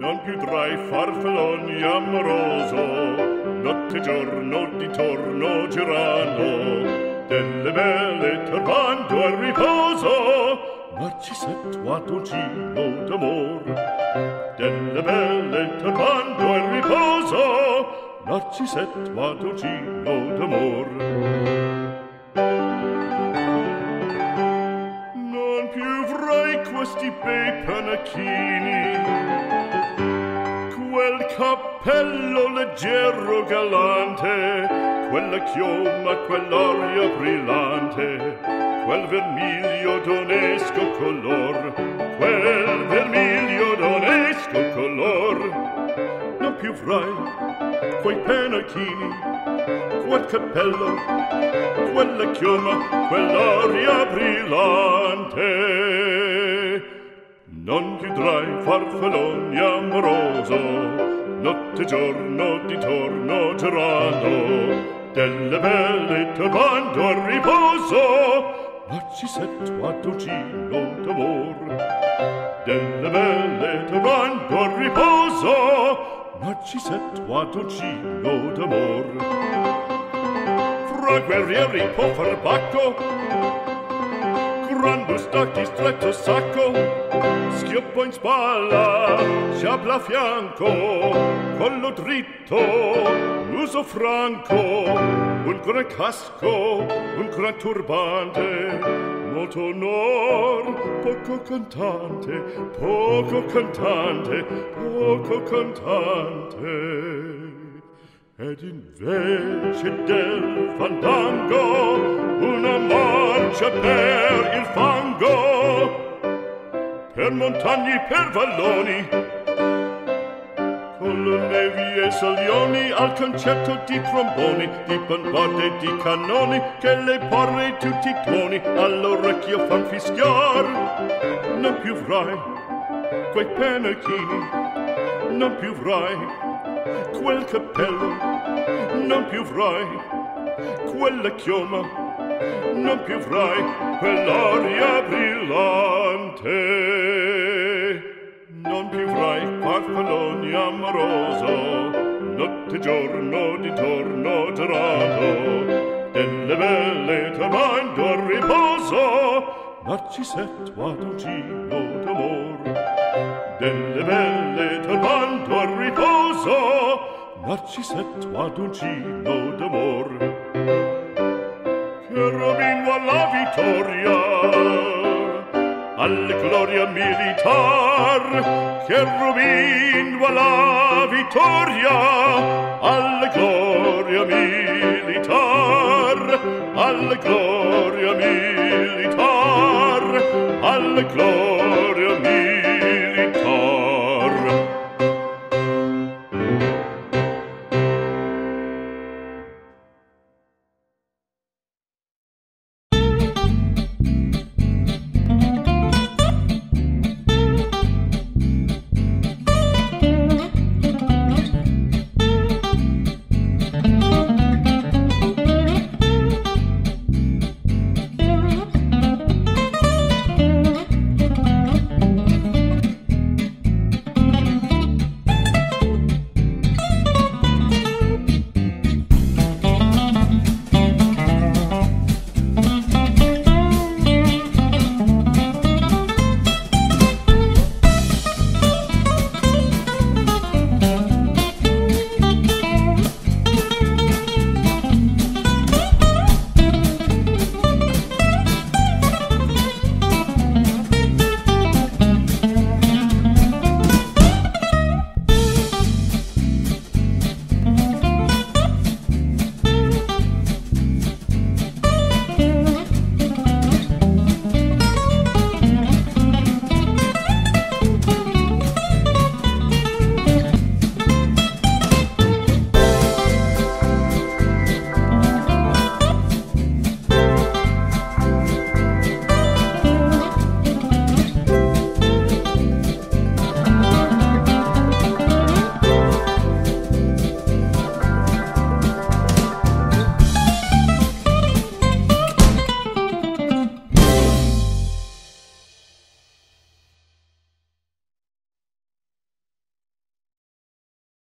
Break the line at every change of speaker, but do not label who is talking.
non più tra i farfalloni amoroso, notte e giorno di torno girando, delle belle turbando al riposo, Narcisetto a dolcino d'amor. Delle belle turbando al riposo, Narcisetto a dolcino d'amor. Non più avrai questi bei panacchini, quel cappello leggero galante, quella chioma, quell'aria brillante, quel vermiglio d'onesco color, quel vermiglio d'onesco color. Non più avrai quei pennacchini, quel cappello, quella chioma, quell'aria brillante. Non più tra i farfalloni amoroso, notte e giorno di torno girando, delle belle turbando al riposo, Narcisetto a dolcino d'amor. Delle belle turbando al riposo, Narcisetto a dolcino d'amor. Fra guerrieri può far bacco, gran bustacchi stretto sacco, schioppo in spalla, sciabla a fianco, collo dritto, muso franco, un gran casco, un gran turbante, molto onor, poco cantante, poco cantante, poco cantante. Ed invece del fandango una marcia per il fango, per montagne, per valloni, con le nevi e salioni, al concerto di tromboni, di bombarde e di cannoni, che le porre tutti i tuoni all'orecchio fan fischiar. Non più avrai quei pennacchini, non più avrai quel cappello, non più avrai quella chioma, non più avrai quell'aria brillante. Non più avrai farfalloni amoroso, notte e giorno di torno girando, delle belle turbando al riposo, Narcisetto a dolcino d'amor. Delle belle turbando al riposo, Narcisetto a dolcino d'amor. Cherubino alla vittoria, alla gloria militar, cherubino alla vittoria, alla gloria militar, alla gloria militar, alla gloria militar.